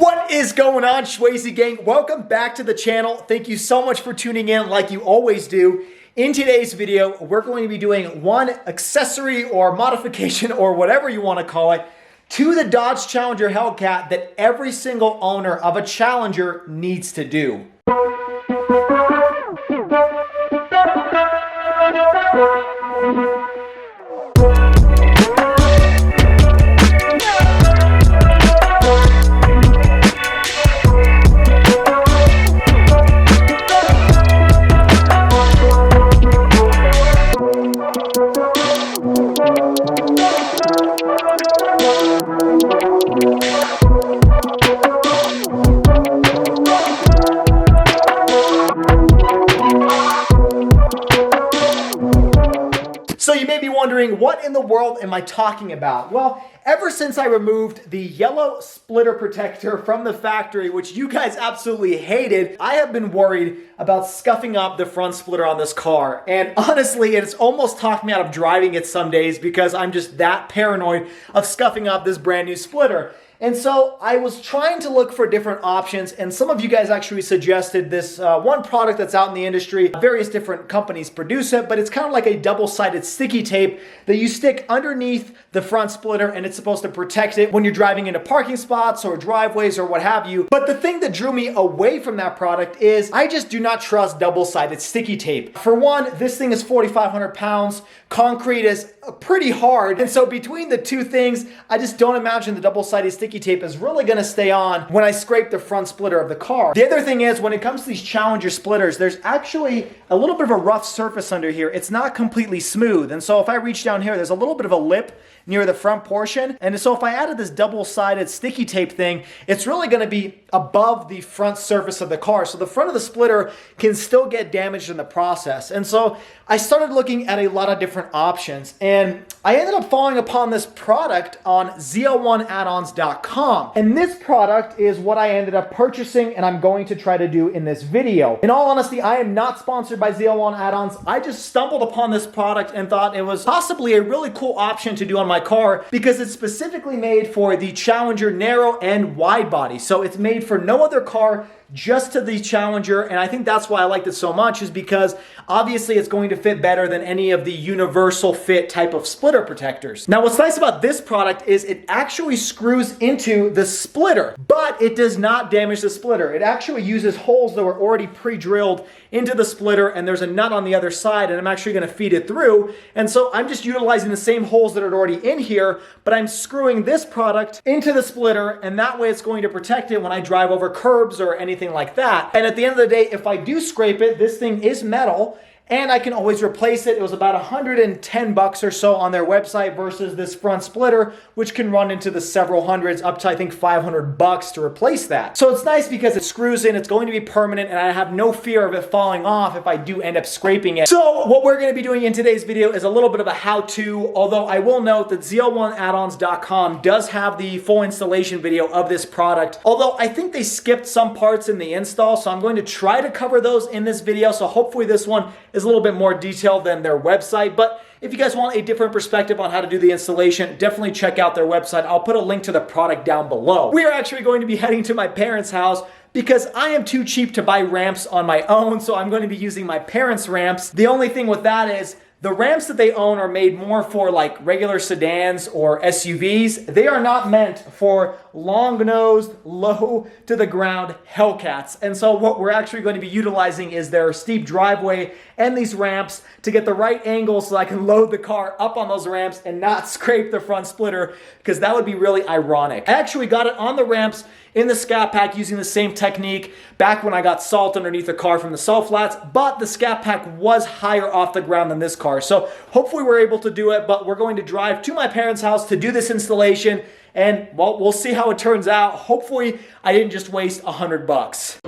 What is going on, Shwazy gang? Welcome back to the channel. Thank you so much for tuning in like you always do. In today's video, we're going to be doing one accessory or modification or whatever you want to call it to the Dodge Challenger Hellcat that every single owner of a Challenger needs to do. So you may be wondering, what in the world am I talking about? Well, ever since I removed the yellow splitter protector from the factory, which you guys absolutely hated, I have been worried about scuffing up the front splitter on this car. And honestly, it's almost talked me out of driving it some days because I'm just that paranoid of scuffing up this brand new splitter. And so I was trying to look for different options, and some of you guys actually suggested this one product that's out in the industry. Various different companies produce it, but it's kind of like a double-sided sticky tape that you stick underneath the front splitter, and it's supposed to protect it when you're driving into parking spots or driveways or what have you. But the thing that drew me away from that product is I just do not trust double-sided sticky tape. For one, this thing is 4,500 pounds. Concrete is pretty hard, and so between the two things, I just don't imagine the double-sided sticky tape is really going to stay on when I scrape the front splitter of the car. The other thing is, when it comes to these Challenger splitters, there's actually a little bit of a rough surface under here. It's not completely smooth, and so if I reach down here, there's a little bit of a lip near the front portion, and so if I added this double-sided sticky tape thing, it's really going to be above the front surface of the car, so the front of the splitter can still get damaged in the process. And so I started looking at a lot of different options, and I ended up falling upon this product on ZL1addons.com. And this product is what I ended up purchasing and I'm going to try to do in this video. In all honesty, I am not sponsored by ZL1 Add-ons. I just stumbled upon this product and thought it was possibly a really cool option to do on my car because it's specifically made for the Challenger narrow and wide body. So it's made for no other car, just to the Challenger, and I think that's why I liked it so much, is because obviously it's going to fit better than any of the universal fit type of splitter protectors. Now what's nice about this product is it actually screws into the splitter, but it does not damage the splitter. It actually uses holes that were already pre-drilled into the splitter, and there's a nut on the other side, and I'm actually going to feed it through, and so I'm just utilizing the same holes that are already in here, but I'm screwing this product into the splitter, and that way it's going to protect it when I drive over curbs or anything like that. And at the end of the day, if I do scrape it, this thing is metal and I can always replace it. It was about 110 bucks or so on their website versus this front splitter, which can run into the several hundreds up to I think 500 bucks to replace that. So it's nice because it screws in, it's going to be permanent, and I have no fear of it falling off if I do end up scraping it. So what we're going to be doing in today's video is a little bit of a how-to, although I will note that ZL1addons.com does have the full installation video of this product, although I think they skipped some parts in the install, so I'm going to try to cover those in this video, so hopefully this one is a little bit more detailed than their website. But if you guys want a different perspective on how to do the installation, definitely check out their website. I'll put a link to the product down below. We are actually going to be heading to my parents' house because I am too cheap to buy ramps on my own, so I'm going to be using my parents' ramps. The only thing with that is the ramps that they own are made more for like regular sedans or SUVs. They are not meant for long-nosed, low-to-the-ground Hellcats. And so what we're actually going to be utilizing is their steep driveway and these ramps to get the right angle so I can load the car up on those ramps and not scrape the front splitter, because that would be really ironic. I actually got it on the ramps in the Scat Pack using the same technique back when I got salt underneath the car from the salt flats, but the Scat Pack was higher off the ground than this car. So hopefully we're able to do it, but we're going to drive to my parents' house to do this installation, and well, we'll see how it turns out. Hopefully I didn't just waste 100 bucks.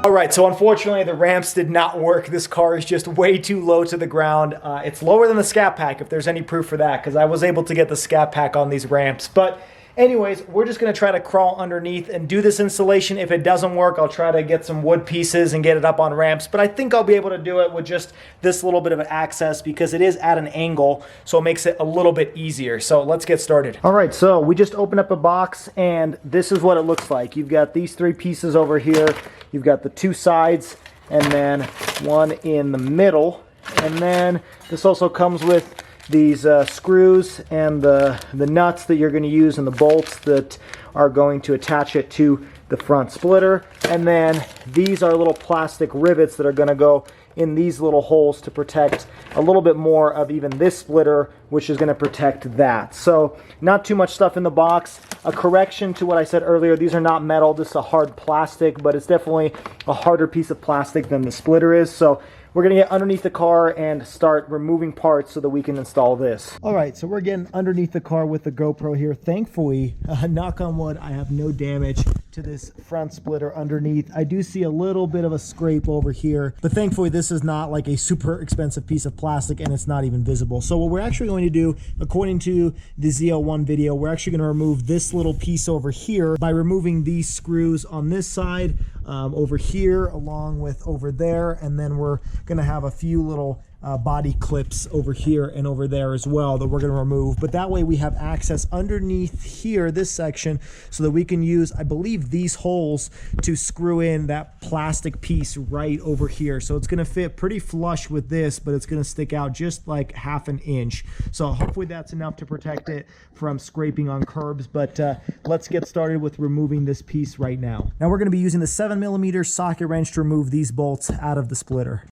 All right, so unfortunately the ramps did not work. This car is just way too low to the ground. It's lower than the Scat Pack, if there's any proof for that, because I was able to get the Scat Pack on these ramps. But anyways, we're just going to try to crawl underneath and do this installation. If it doesn't work, I'll try to get some wood pieces and get it up on ramps. But I think I'll be able to do it with just this little bit of an access because it is at an angle, so it makes it a little bit easier. So let's get started. All right, so we just opened up a box, and this is what it looks like. You've got these three pieces over here. You've got the two sides, and then one in the middle. And then this also comes with these screws and the nuts that you're going to use and the bolts that are going to attach it to the front splitter. And then these are little plastic rivets that are going to go in these little holes to protect a little bit more of even this splitter, which is going to protect that. So not too much stuff in the box. A correction to what I said earlier, these are not metal, this is a hard plastic, but it's definitely a harder piece of plastic than the splitter is. So we're going to get underneath the car and start removing parts so that we can install this. All right, so we're getting underneath the car with the GoPro here. Thankfully, knock on wood, I have no damage to this front splitter underneath. I do see a little bit of a scrape over here, but thankfully this is not like a super expensive piece of plastic and it's not even visible. So what we're actually going to do, according to the ZL1 video, we're actually going to remove this little piece over here by removing these screws on this side, over here, along with over there, and then we're going to have a few little body clips over here and over there as well that we're going to remove. But that way we have access underneath here, this section, so that we can use, I believe, these holes to screw in that plastic piece right over here. So it's going to fit pretty flush with this, but it's going to stick out just like ½ an inch. So hopefully that's enough to protect it from scraping on curbs. But let's get started with removing this piece right now. Now we're going to be using the 7mm socket wrench to remove these bolts out of the splitter.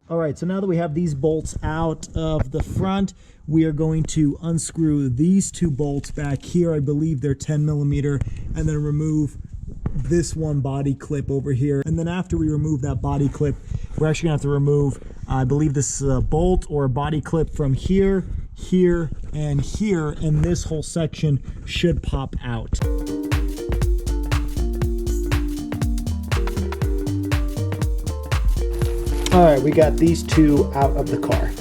All right, so now that we have these bolts out of the front, we are going to unscrew these two bolts back here. I believe they're 10mm, and then remove this one body clip over here. And then after we remove that body clip, we're actually gonna have to remove, I believe this is a bolt or a body clip from here, here, and here, and this whole section should pop out. All right, we got these two out of the car.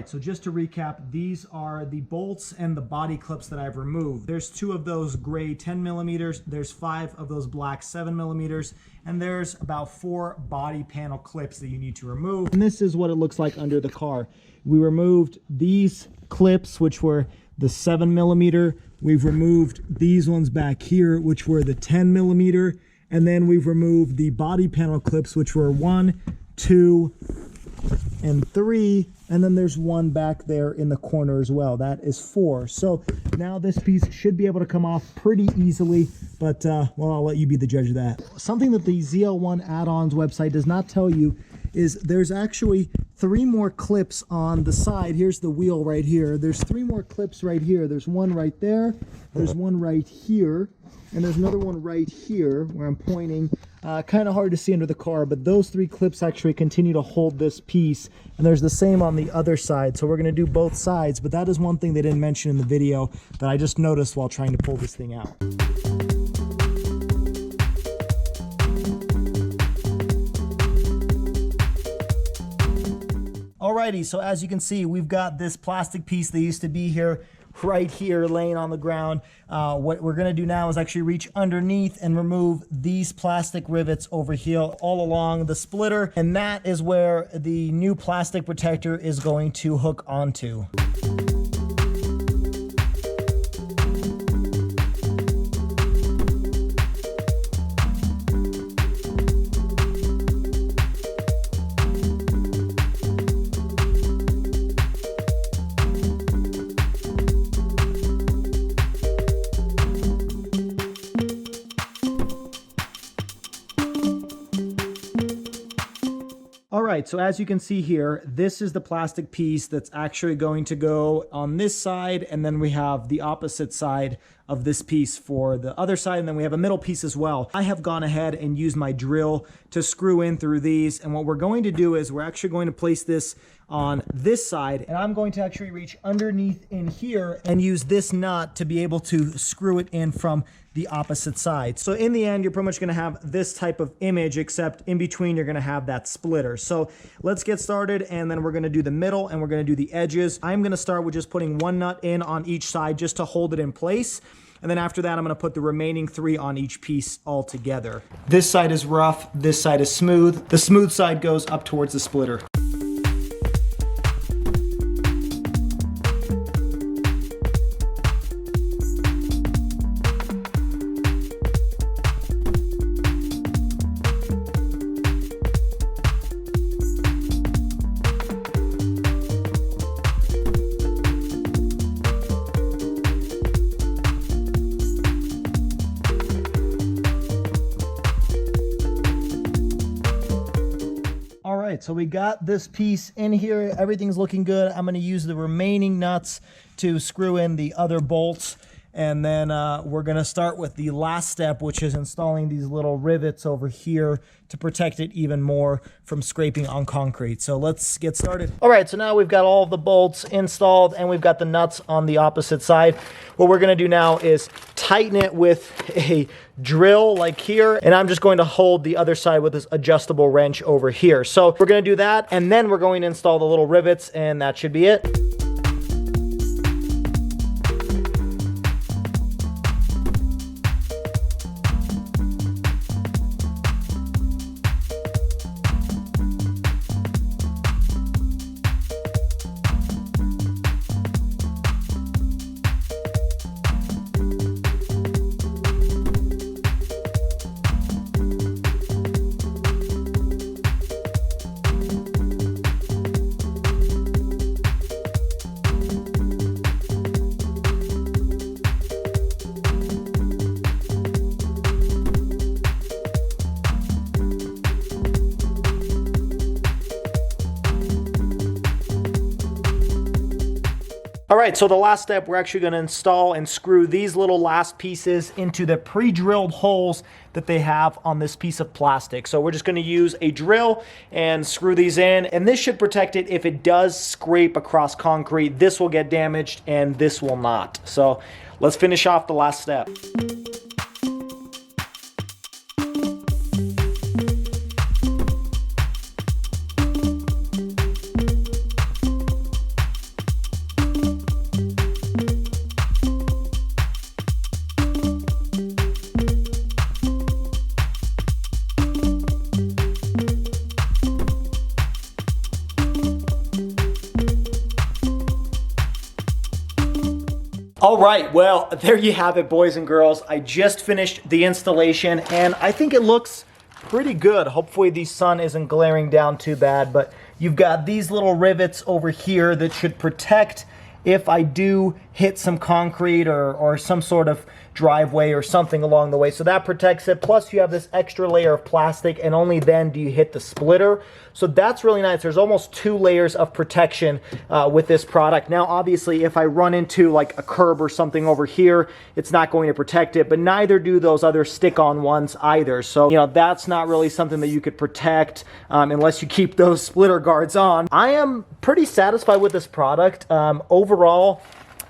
So just to recap, these are the bolts and the body clips that I've removed. There's 2 of those gray 10mm, there's 5 of those black 7mm, and there's about 4 body panel clips that you need to remove. And this is what it looks like under the car. We removed these clips, which were the 7mm. We've removed these ones back here, which were the 10mm. And then we've removed the body panel clips, which were 1, 2, and 3, and then there's one back there in the corner as well. That is 4. So now this piece should be able to come off pretty easily, but well, I'll let you be the judge of that. Something that the ZL1 add-ons website does not tell you is there's actually 3 more clips on the side. Here's the wheel right here. There's 3 more clips right here. There's one right there, there's one right here, and there's another one right here where I'm pointing. Kind of hard to see under the car, but those 3 clips actually continue to hold this piece, and there's the same on the other side. So we're going to do both sides, but that is one thing they didn't mention in the video that I just noticed while trying to pull this thing out. Alrighty, so as you can see, we've got this plastic piece that used to be here right here laying on the ground. What we're going to do now is actually reach underneath and remove these plastic rivets over here all along the splitter, and that is where the new plastic protector is going to hook onto. right, so as you can see here, this is the plastic piece that's actually going to go on this side, and then we have the opposite side of this piece for the other side, and then we have a middle piece as well. I have gone ahead and used my drill to screw in through these, and what we're going to do is we're actually going to place this on this side, and I'm going to actually reach underneath in here and use this nut to be able to screw it in from the opposite side. So in the end, you're pretty much gonna have this type of image, except in between you're gonna have that splitter. So let's get started, and then we're gonna do the middle and we're gonna do the edges. I'm gonna start with just putting one nut in on each side just to hold it in place. And then after that, I'm gonna put the remaining 3 on each piece all together. This side is rough, this side is smooth. The smooth side goes up towards the splitter. So we got this piece in here. Everything's looking good. I'm going to use the remaining nuts to screw in the other bolts. And then we're going to start with the last step, which is installing these little rivets over here to protect it even more from scraping on concrete. So let's get started. All right, so now we've got all of the bolts installed and we've got the nuts on the opposite side. What we're going to do now is tighten it with a drill like here, and I'm just going to hold the other side with this adjustable wrench over here. So we're going to do that, and then we're going to install the little rivets, and that should be it. All right, so the last step, we're actually going to install and screw these little last pieces into the pre-drilled holes that they have on this piece of plastic. So we're just going to use a drill and screw these in, and this should protect it if it does scrape across concrete. This will get damaged and this will not. So let's finish off the last step. All right, well, there you have it, boys and girls. I just finished the installation, and I think it looks pretty good. Hopefully the sun isn't glaring down too bad, but you've got these little rivets over here that should protect if I do hit some concrete or some sort of driveway or something along the way. So that protects it. Plus you have this extra layer of plastic, and only then do you hit the splitter. So that's really nice. There's almost 2 layers of protection with this product. Now, obviously, if I run into like a curb or something over here, it's not going to protect it, but neither do those other stick-on ones either. So, you know, that's not really something that you could protect unless you keep those splitter guards on. I am pretty satisfied with this product. Overall,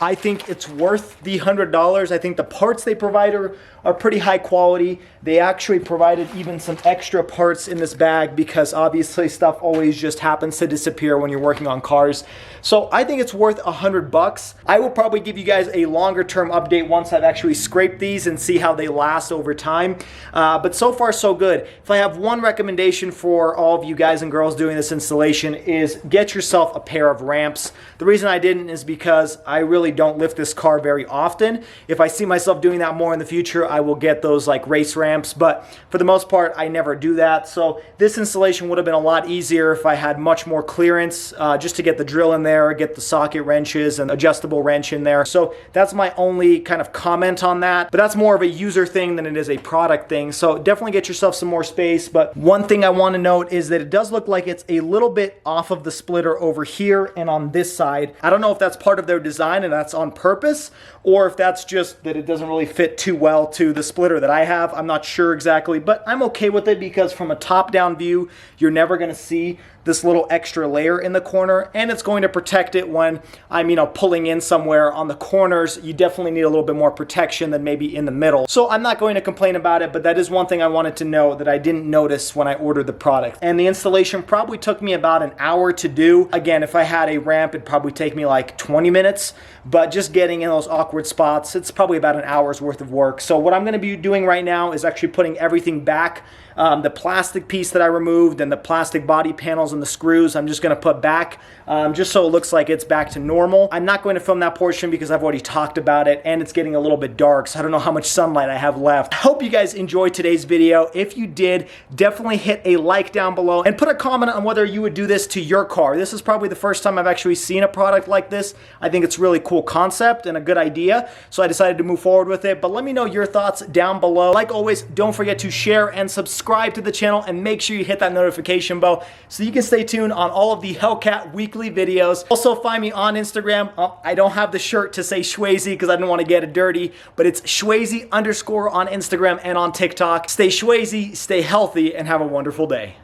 I think it's worth the $100. I think the parts they provide are pretty high quality. They actually provided even some extra parts in this bag because obviously stuff always just happens to disappear when you're working on cars. So I think it's worth $100. I will probably give you guys a longer term update once I've actually scraped these and see how they last over time. But so far so good. If I have one recommendation for all of you guys and girls doing this installation is get yourself a pair of ramps. The reason I didn't is because I really don't lift this car very often. If I see myself doing that more in the future, I will get those like race ramps, but for the most part, I never do that. So this installation would have been a lot easier if I had much more clearance just to get the drill in there, get the socket wrenches and adjustable wrench in there. So that's my only kind of comment on that, but that's more of a user thing than it is a product thing. So definitely get yourself some more space. But one thing I want to note is that it does look like it's a little bit off of the splitter over here and on this side. I don't know if that's part of their design and that's on purpose, or if that's just that it doesn't really fit too well to the splitter that I have. I'm not sure exactly, but I'm okay with it because from a top-down view, you're never going to see this little extra layer in the corner, and it's going to protect it when I'm, pulling in somewhere on the corners. You definitely need a little bit more protection than maybe in the middle. So I'm not going to complain about it, but that is one thing I wanted to know that I didn't notice when I ordered the product. And the installation probably took me about an hour to do. Again, if I had a ramp, it'd probably take me like 20 minutes, but just getting in those awkward spots, it's probably about an hour's worth of work. So what I'm gonna be doing right now is actually putting everything back. The plastic piece that I removed and the plastic body panels and the screws, I'm just going to put back just so it looks like it's back to normal. I'm not going to film that portion because I've already talked about it and it's getting a little bit dark, so I don't know how much sunlight I have left. I hope you guys enjoyed today's video. If you did, definitely hit a like down below and put a comment on whether you would do this to your car. This is probably the first time I've actually seen a product like this. I think it's a really cool concept and a good idea, so I decided to move forward with it. But let me know your thoughts down below. Like always, don't forget to share and subscribe to the channel and make sure you hit that notification bell so you can stay tuned on all of the Hellcat weekly videos. Also find me on Instagram. I don't have the shirt to say Shwazy because I didn't want to get it dirty, but it's Shwazy_ on Instagram and on TikTok. Stay Shwazy, stay healthy, and have a wonderful day.